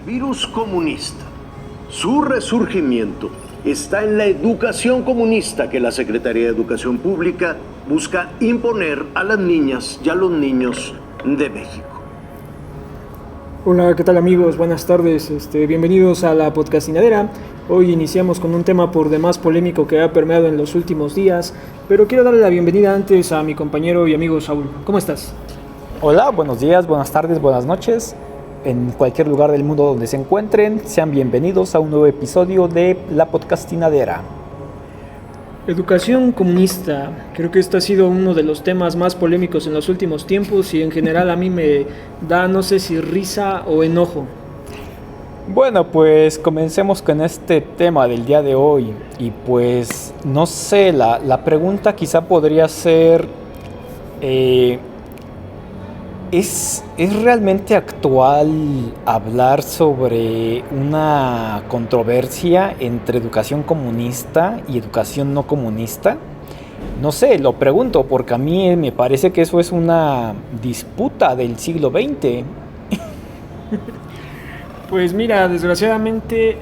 virus comunista. Su resurgimiento está en la educación comunista que la Secretaría de Educación Pública busca imponer a las niñas y a los niños de México. Hola, ¿qué tal amigos? Buenas tardes, bienvenidos a la podcastinadera. Hoy iniciamos con un tema por demás polémico que ha permeado en los últimos días, pero quiero darle la bienvenida antes a mi compañero y amigo Saúl. ¿Cómo estás? Hola, buenos días, buenas tardes, buenas noches. En cualquier lugar del mundo donde se encuentren, sean bienvenidos a un nuevo episodio de la podcastinadera. Educación comunista, creo que este ha sido uno de los temas más polémicos en los últimos tiempos y en general a mí me da, no sé si risa o enojo. Bueno, pues comencemos con este tema del día de hoy y pues no sé, la pregunta quizá podría ser, ¿es realmente actual hablar sobre una controversia entre educación comunista y educación no comunista? No sé, lo pregunto porque a mí me parece que eso es una disputa del siglo XX. Pues mira, desgraciadamente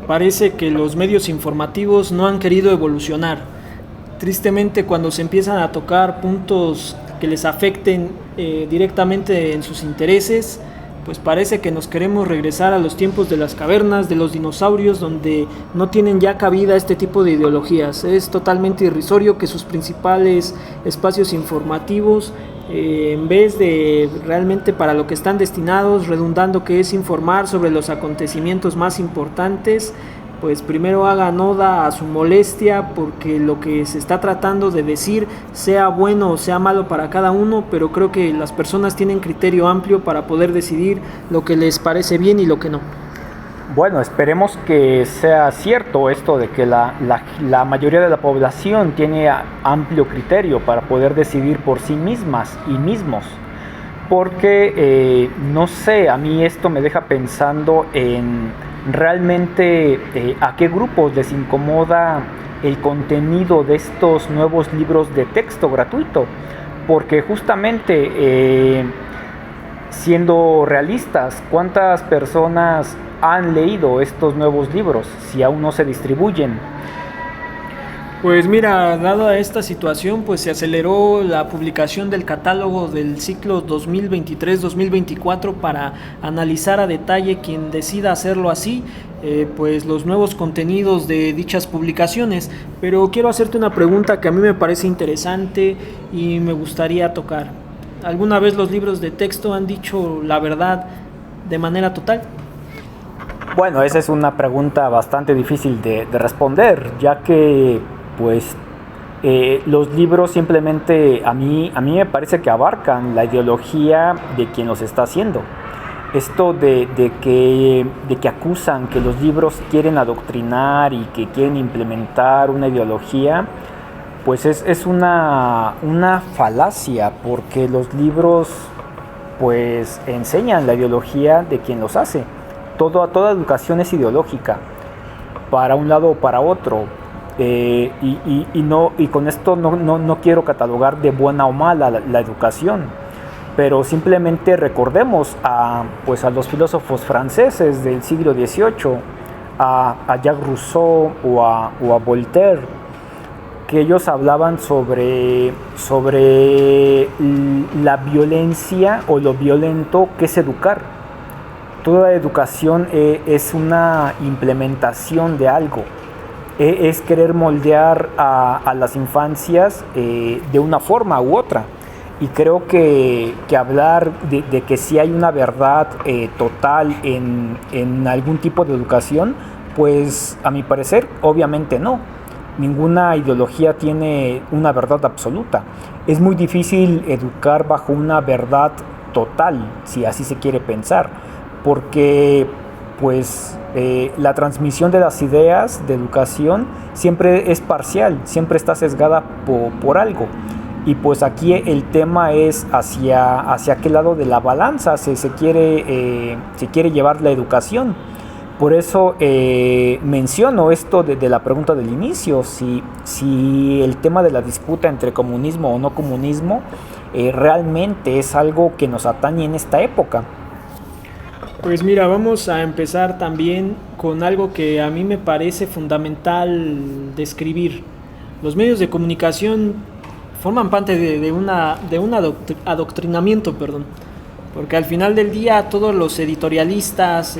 parece que los medios informativos no han querido evolucionar. Tristemente, cuando se empiezan a tocar puntos que les afecten directamente en sus intereses, pues parece que nos queremos regresar a los tiempos de las cavernas, de los dinosaurios, donde no tienen ya cabida este tipo de ideologías. Es totalmente irrisorio que sus principales espacios informativos, en vez de realmente para lo que están destinados, redundando que es informar sobre los acontecimientos más importantes, pues primero hagan oda a su molestia porque lo que se está tratando de decir sea bueno o sea malo para cada uno, pero creo que las personas tienen criterio amplio para poder decidir lo que les parece bien y lo que no. Bueno, esperemos que sea cierto esto de que la mayoría de la población tiene amplio criterio para poder decidir por sí mismas y mismos. Porque, no sé, a mí esto me deja pensando en realmente a qué grupos les incomoda el contenido de estos nuevos libros de texto gratuito. Porque justamente, siendo realistas, ¿cuántas personas han leído estos nuevos libros si aún no se distribuyen? Pues mira, dada esta situación, pues se aceleró la publicación del catálogo del ciclo 2023-2024 para analizar a detalle, quien decida hacerlo así, pues los nuevos contenidos de dichas publicaciones. Pero quiero hacerte una pregunta que a mí me parece interesante y me gustaría tocar. ¿Alguna vez los libros de texto han dicho la verdad de manera total? Bueno, esa es una pregunta bastante difícil de responder, ya que pues los libros simplemente a mí me parece que abarcan la ideología de quien los está haciendo. Esto de que acusan que los libros quieren adoctrinar y que quieren implementar una ideología, pues es una falacia, porque los libros pues enseñan la ideología de quien los hace. Toda educación es ideológica, para un lado o para otro, y con esto no quiero catalogar de buena o mala la educación, pero simplemente recordemos a los filósofos franceses del siglo XVIII, a Jacques Rousseau o a Voltaire, que ellos hablaban sobre la violencia o lo violento que es educar. Toda educación es una implementación de algo, es querer moldear a las infancias de una forma u otra. Y creo que hablar de que si hay una verdad total en algún tipo de educación, pues a mi parecer obviamente no. Ninguna ideología tiene una verdad absoluta. Es muy difícil educar bajo una verdad total, si así se quiere pensar, porque pues la transmisión de las ideas de educación siempre es parcial, siempre está sesgada por algo. Y pues aquí el tema es hacia qué lado de la balanza se quiere llevar la educación. Por eso menciono esto de la pregunta del inicio, si el tema de la disputa entre comunismo o no comunismo realmente es algo que nos atañe en esta época. Pues mira, vamos a empezar también con algo que a mí me parece fundamental describir. Los medios de comunicación forman parte de un adoctrinamiento, perdón. Porque al final del día todos los editorialistas,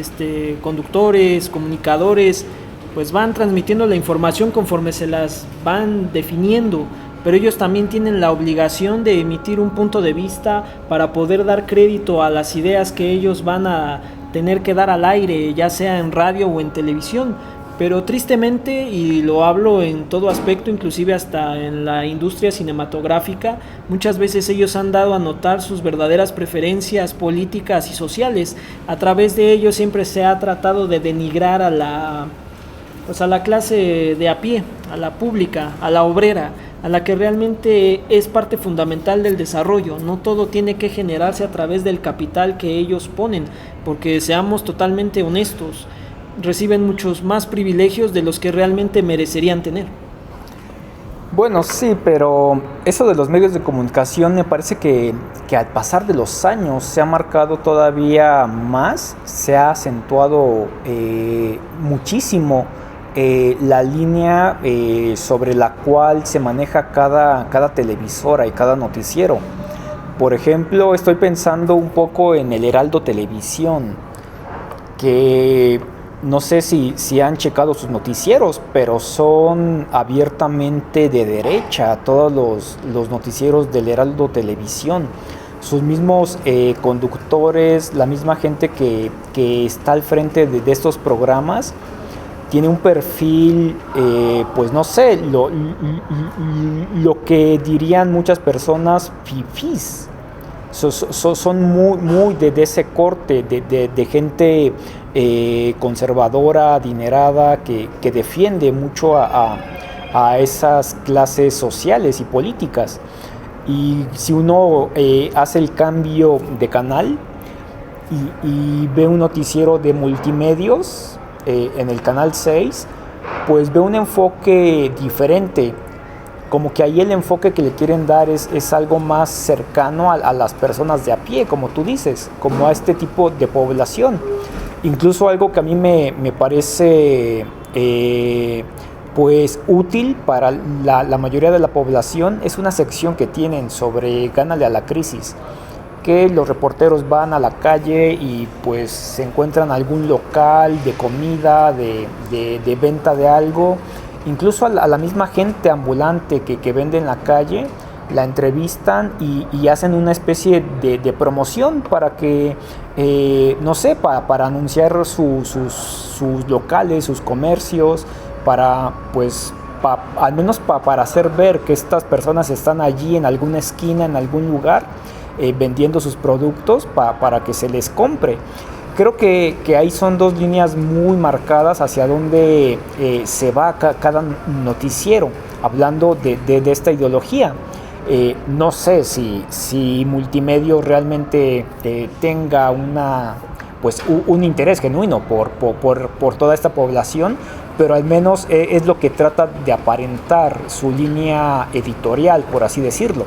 conductores, comunicadores, pues van transmitiendo la información conforme se las van definiendo, pero ellos también tienen la obligación de emitir un punto de vista para poder dar crédito a las ideas que ellos van a tener que dar al aire, ya sea en radio o en televisión. Pero tristemente, y lo hablo en todo aspecto, inclusive hasta en la industria cinematográfica, muchas veces ellos han dado a notar sus verdaderas preferencias políticas y sociales. A través de ellos siempre se ha tratado de denigrar a la clase de a pie, a la pública, a la obrera, a la que realmente es parte fundamental del desarrollo. No todo tiene que generarse a través del capital que ellos ponen, porque seamos totalmente honestos, reciben muchos más privilegios de los que realmente merecerían tener. Bueno, sí, pero eso de los medios de comunicación me parece que al pasar de los años se ha marcado todavía más, se ha acentuado muchísimo la línea sobre la cual se maneja cada televisora y cada noticiero. Por ejemplo, estoy pensando un poco en el Heraldo Televisión, que no sé si han checado sus noticieros, pero son abiertamente de derecha todos los noticieros del Heraldo Televisión. Sus mismos conductores, la misma gente que está al frente de estos programas, tiene un perfil, pues no sé, lo que dirían muchas personas fifís. Son muy de ese corte, de gente conservadora, adinerada, que defiende mucho a esas clases sociales y políticas. Y si uno hace el cambio de canal y ve un noticiero de multimedios en el canal 6, pues ve un enfoque diferente. Como que ahí el enfoque que le quieren dar es algo más cercano a las personas de a pie, como tú dices, como a este tipo de población. Incluso algo que a mí me parece pues útil para la mayoría de la población es una sección que tienen sobre Gánale a la crisis, que los reporteros van a la calle y pues se encuentran algún local de comida, de venta de algo. Incluso a la misma gente ambulante que vende en la calle, la entrevistan y hacen una especie de promoción para que, no sé, para anunciar sus locales, sus comercios, para, pues, al menos para hacer ver que estas personas están allí en alguna esquina, en algún lugar, vendiendo sus productos para que se les compre. Creo que ahí son dos líneas muy marcadas hacia dónde se va cada noticiero, hablando de esta ideología. No sé si Multimedio realmente tenga un interés genuino por toda esta población, pero al menos es lo que trata de aparentar su línea editorial, por así decirlo.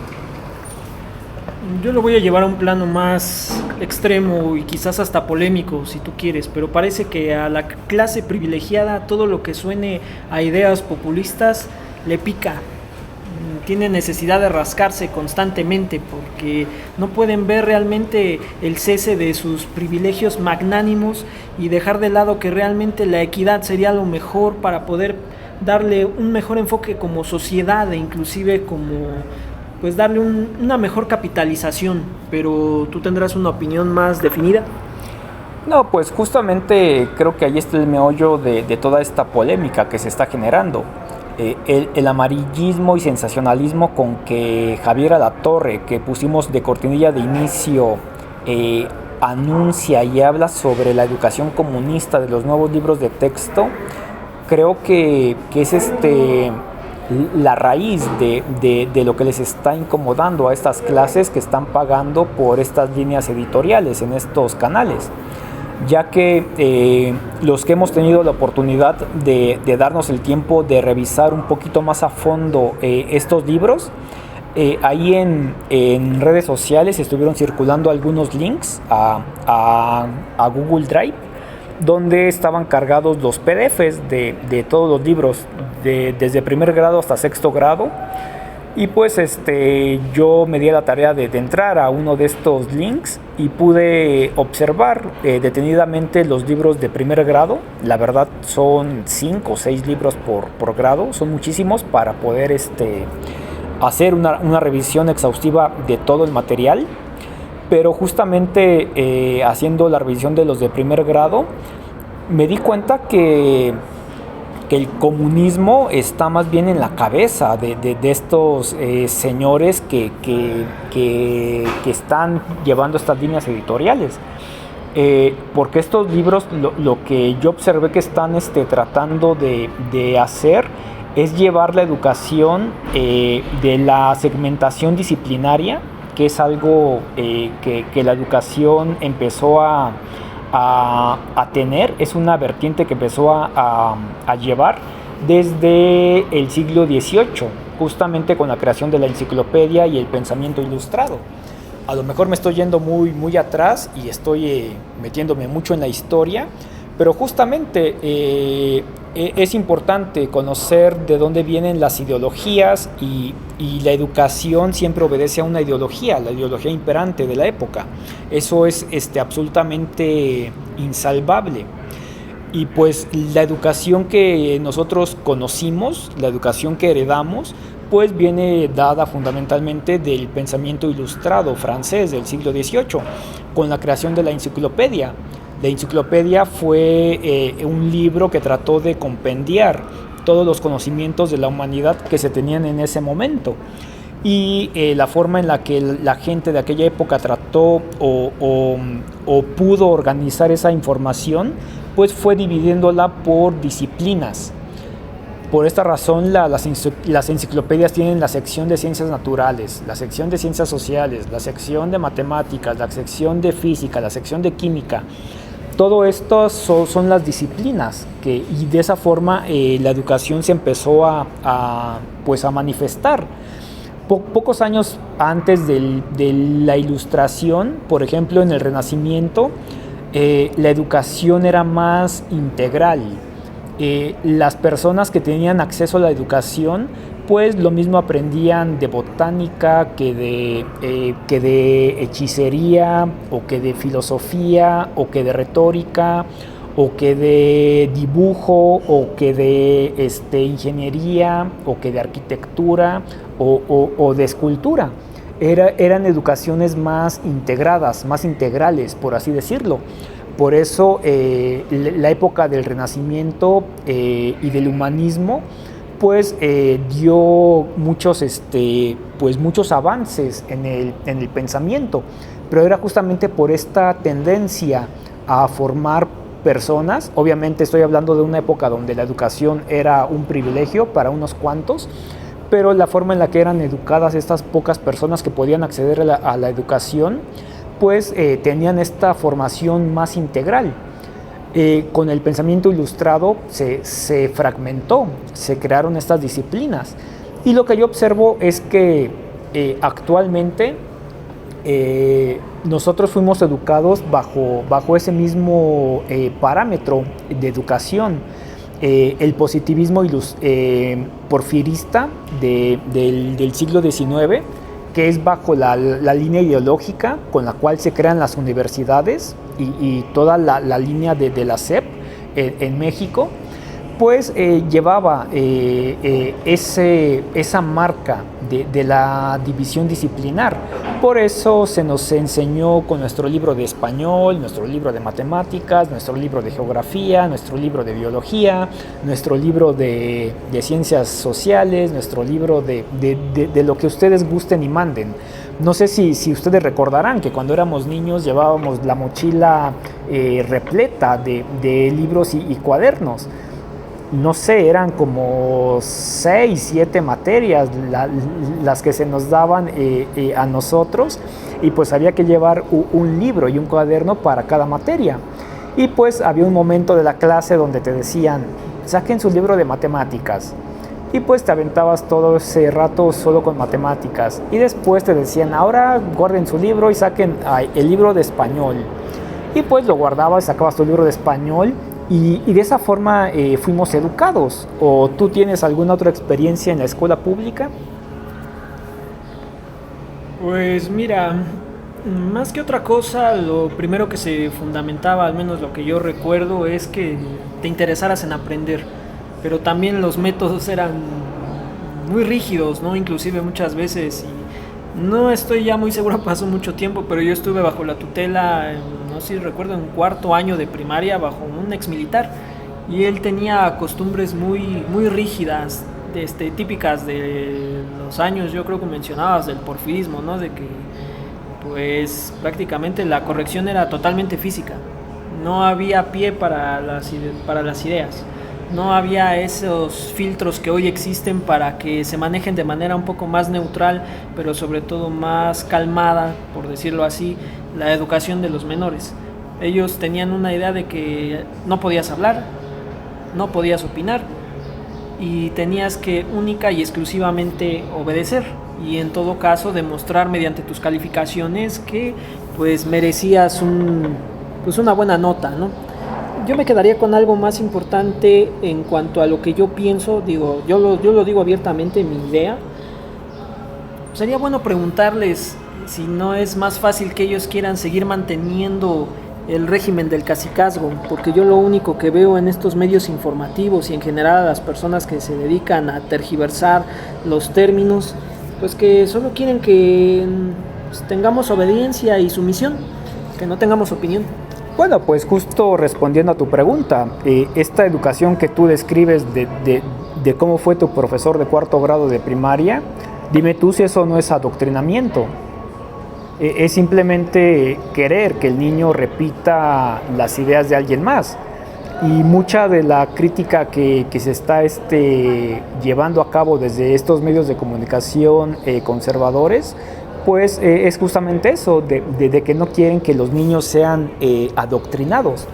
Yo lo voy a llevar a un plano más extremo y quizás hasta polémico, si tú quieres, pero parece que a la clase privilegiada todo lo que suene a ideas populistas le pica. Tiene necesidad de rascarse constantemente porque no pueden ver realmente el cese de sus privilegios magnánimos y dejar de lado que realmente la equidad sería lo mejor para poder darle un mejor enfoque como sociedad e inclusive como pues darle una mejor capitalización. Pero tú tendrás una opinión más definida. No, pues justamente creo que ahí está el meollo de toda esta polémica que se está generando. El amarillismo y sensacionalismo con que Javier Alatorre, que pusimos de cortinilla de inicio, anuncia y habla sobre la educación comunista de los nuevos libros de texto, creo que es la raíz de lo que les está incomodando a estas clases que están pagando por estas líneas editoriales en estos canales, ya que los que hemos tenido la oportunidad de darnos el tiempo de revisar un poquito más a fondo estos libros, ahí en redes sociales estuvieron circulando algunos links a Google Drive, donde estaban cargados los PDFs de todos los libros, desde primer grado hasta sexto grado. Y pues yo me di a la tarea de entrar a uno de estos links y pude observar detenidamente los libros de primer grado. La verdad son 5 o 6 libros por grado, son muchísimos para poder hacer una revisión exhaustiva de todo el material. Pero justamente haciendo la revisión de los de primer grado, me di cuenta que el comunismo está más bien en la cabeza de estos señores que están llevando estas líneas editoriales. Porque estos libros, lo que yo observé que están tratando de hacer es llevar la educación de la segmentación disciplinaria, que es algo que la educación empezó a tener, es una vertiente que empezó a llevar desde el siglo XVIII, justamente con la creación de la enciclopedia y el pensamiento ilustrado. A lo mejor me estoy yendo muy atrás y estoy metiéndome mucho en la historia, pero justamente es importante conocer de dónde vienen las ideologías y la educación siempre obedece a una ideología, la ideología imperante de la época. Eso es absolutamente insalvable. Y pues la educación que nosotros conocimos, la educación que heredamos, pues viene dada fundamentalmente del pensamiento ilustrado francés del siglo XVIII, con la creación de la enciclopedia. La enciclopedia fue un libro que trató de compendiar todos los conocimientos de la humanidad que se tenían en ese momento. Y la forma en la que la gente de aquella época trató o pudo organizar esa información, pues fue dividiéndola por disciplinas. Por esta razón las enciclopedias tienen la sección de ciencias naturales, la sección de ciencias sociales, la sección de matemáticas, la sección de física, la sección de química. Todo esto son las disciplinas y de esa forma la educación se empezó a manifestar. Pocos años antes de la Ilustración, por ejemplo en el Renacimiento, la educación era más integral. Las personas que tenían acceso a la educación, pues lo mismo aprendían de botánica que de hechicería, o que de filosofía, o que de retórica, o que de dibujo, o que de ingeniería, o que de arquitectura, o de escultura. Eran educaciones más integradas, más integrales, por así decirlo. Por eso la época del Renacimiento y del humanismo pues dio muchos avances en el pensamiento, pero era justamente por esta tendencia a formar personas. Obviamente estoy hablando de una época donde la educación era un privilegio para unos cuantos, pero la forma en la que eran educadas estas pocas personas que podían acceder a la educación, pues tenían esta formación más integral. Con el pensamiento ilustrado se fragmentó, se crearon estas disciplinas. Y lo que yo observo es que actualmente nosotros fuimos educados bajo ese mismo parámetro de educación. El positivismo porfirista del siglo XIX, que es bajo la línea ideológica con la cual se crean las universidades y toda la línea de la SEP en México, pues llevaba esa marca de la división disciplinar. Por eso se nos enseñó con nuestro libro de español, nuestro libro de matemáticas, nuestro libro de geografía, nuestro libro de biología, nuestro libro de ciencias sociales, nuestro libro de lo que ustedes gusten y manden. No sé si ustedes recordarán que cuando éramos niños llevábamos la mochila repleta de libros y cuadernos. No sé, eran como 6, 7 materias las que se nos daban a nosotros, y pues había que llevar un libro y un cuaderno para cada materia. Y pues había un momento de la clase donde te decían, saquen su libro de matemáticas. y pues te aventabas todo ese rato solo con matemáticas. Y después te decían, ahora guarden su libro y saquen el libro de español. Y pues lo guardabas, sacabas tu libro de español y de esa forma fuimos educados. ¿O tú tienes alguna otra experiencia en la escuela pública? Pues mira, más que otra cosa, lo primero que se fundamentaba, al menos lo que yo recuerdo, es que te interesaras en aprender, pero también los métodos eran muy rígidos, ¿no? Inclusive muchas veces, y no estoy ya muy seguro, pasó mucho tiempo, pero yo estuve bajo la tutela, no sé si recuerdo, en cuarto año de primaria, bajo un ex militar, y él tenía costumbres muy rígidas, típicas de los años, yo creo que mencionabas, del porfirismo, ¿no? De que pues prácticamente la corrección era totalmente física, no había pie para las ideas, no había esos filtros que hoy existen para que se manejen de manera un poco más neutral, pero sobre todo más calmada, por decirlo así, la educación de los menores. Ellos tenían una idea de que no podías hablar, no podías opinar, y tenías que única y exclusivamente obedecer, y en todo caso demostrar mediante tus calificaciones que pues merecías una buena nota, ¿no? Yo me quedaría con algo más importante en cuanto a lo que yo pienso, yo lo digo abiertamente, mi idea. Sería bueno preguntarles si no es más fácil que ellos quieran seguir manteniendo el régimen del cacicazgo, porque yo lo único que veo en estos medios informativos y en general a las personas que se dedican a tergiversar los términos, pues que solo quieren que pues, tengamos obediencia y sumisión, que no tengamos opinión. Bueno, pues justo respondiendo a tu pregunta, esta educación que tú describes de cómo fue tu profesor de cuarto grado de primaria, dime tú si eso no es adoctrinamiento. Es simplemente querer que el niño repita las ideas de alguien más. Y mucha de la crítica que se está llevando a cabo desde estos medios de comunicación conservadores, pues es justamente eso, de que no quieren que los niños sean adoctrinados.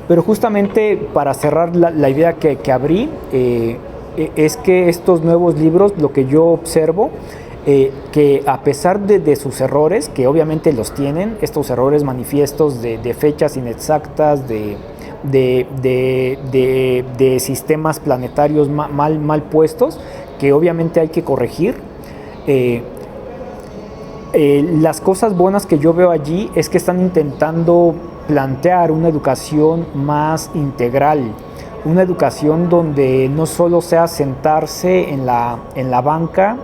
Pero justamente para cerrar la idea que abrí, es que estos nuevos libros, lo que yo observo, que a pesar de sus errores, que obviamente los tienen, estos errores manifiestos de fechas inexactas, de sistemas planetarios mal puestos, que obviamente hay que corregir, las cosas buenas que yo veo allí es que están intentando plantear una educación más integral, una educación donde no solo sea sentarse en la banca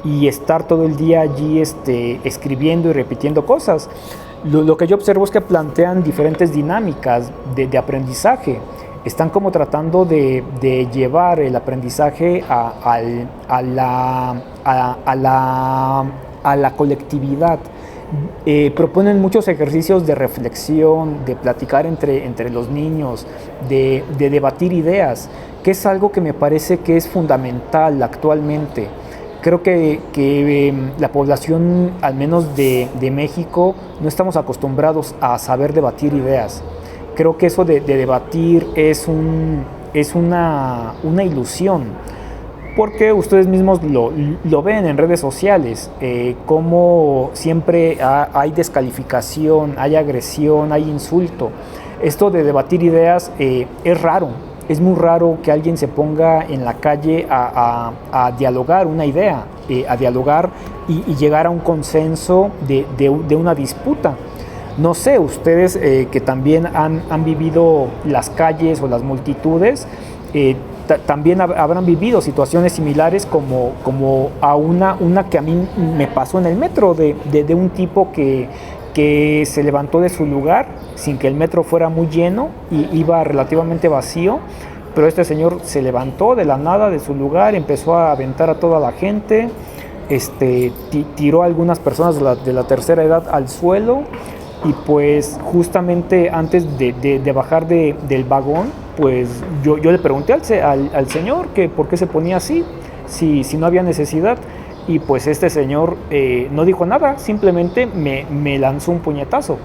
y estar todo el día allí escribiendo y repitiendo cosas. Lo que yo observo es que plantean diferentes dinámicas de aprendizaje. Están como tratando de llevar el aprendizaje a la colectividad. Proponen muchos ejercicios de reflexión, de platicar entre los niños, de debatir ideas, que es algo que me parece que es fundamental actualmente. Creo que la población, al menos de México, no estamos acostumbrados a saber debatir ideas. Creo que eso de debatir es una ilusión, porque ustedes mismos lo ven en redes sociales, como siempre hay descalificación, hay agresión, hay insulto. Esto de debatir ideas es raro. Es muy raro que alguien se ponga en la calle a dialogar una idea, a dialogar y llegar a un consenso de una disputa. No sé, ustedes que también han vivido las calles o las multitudes, también habrán vivido situaciones similares como a una que a mí me pasó en el metro, de un tipo que se levantó de su lugar sin que el metro fuera muy lleno y iba relativamente vacío, pero este señor se levantó de la nada de su lugar, empezó a aventar a toda la gente, tiró a algunas personas de la tercera edad al suelo, y pues justamente antes de bajar del vagón, pues yo le pregunté al señor que por qué se ponía así, si no había necesidad. Y pues este señor no dijo nada, simplemente me lanzó un puñetazo.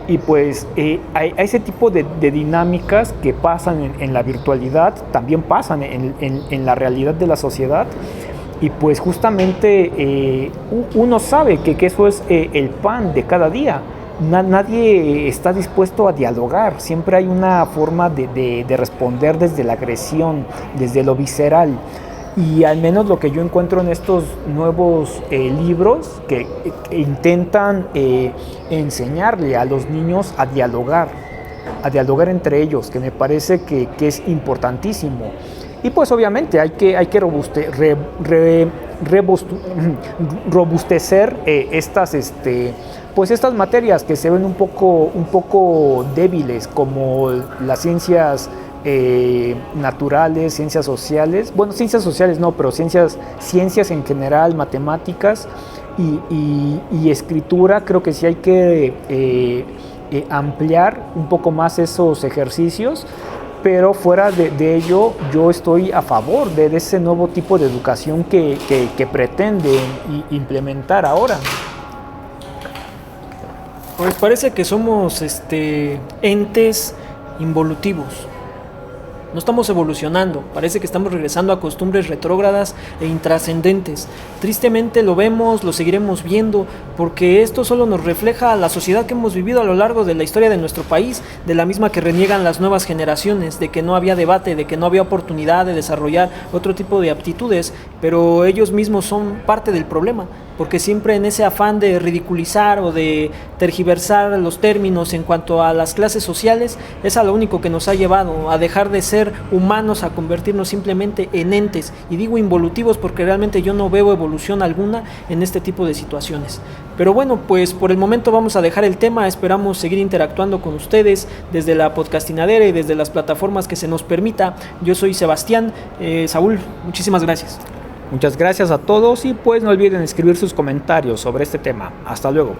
Y pues a ese tipo de dinámicas que pasan en la virtualidad, también pasan en la realidad de la sociedad. Y pues justamente uno sabe que eso es el pan de cada día. Nadie está dispuesto a dialogar, siempre hay una forma de responder desde la agresión, desde lo visceral. Y al menos lo que yo encuentro en estos nuevos libros que intentan enseñarle a los niños a dialogar entre ellos, que me parece que es importantísimo. Y pues obviamente hay que robustecer estas materias que se ven un poco débiles, como las ciencias naturales, ciencias sociales, bueno, ciencias sociales no, pero ciencias en general, matemáticas y escritura. Creo que sí hay que ampliar un poco más esos ejercicios. Pero fuera de ello, yo estoy a favor de ese nuevo tipo de educación que pretenden implementar ahora. Pues parece que somos entes involutivos. No estamos evolucionando, parece que estamos regresando a costumbres retrógradas e intrascendentes. Tristemente lo vemos, lo seguiremos viendo, porque esto solo nos refleja la sociedad que hemos vivido a lo largo de la historia de nuestro país, de la misma que reniegan las nuevas generaciones, de que no había debate, de que no había oportunidad de desarrollar otro tipo de aptitudes, pero ellos mismos son parte del problema, porque siempre en ese afán de ridiculizar o de tergiversar los términos en cuanto a las clases sociales, es a lo único que nos ha llevado a dejar de ser humanos, a convertirnos simplemente en entes, y digo involutivos porque realmente yo no veo evolución alguna en este tipo de situaciones. Pero bueno, pues por el momento vamos a dejar el tema, esperamos seguir interactuando con ustedes desde la podcastinadera y desde las plataformas que se nos permita. Yo soy Sebastián. Saúl, muchísimas gracias. Muchas gracias a todos y pues no olviden escribir sus comentarios sobre este tema. Hasta luego.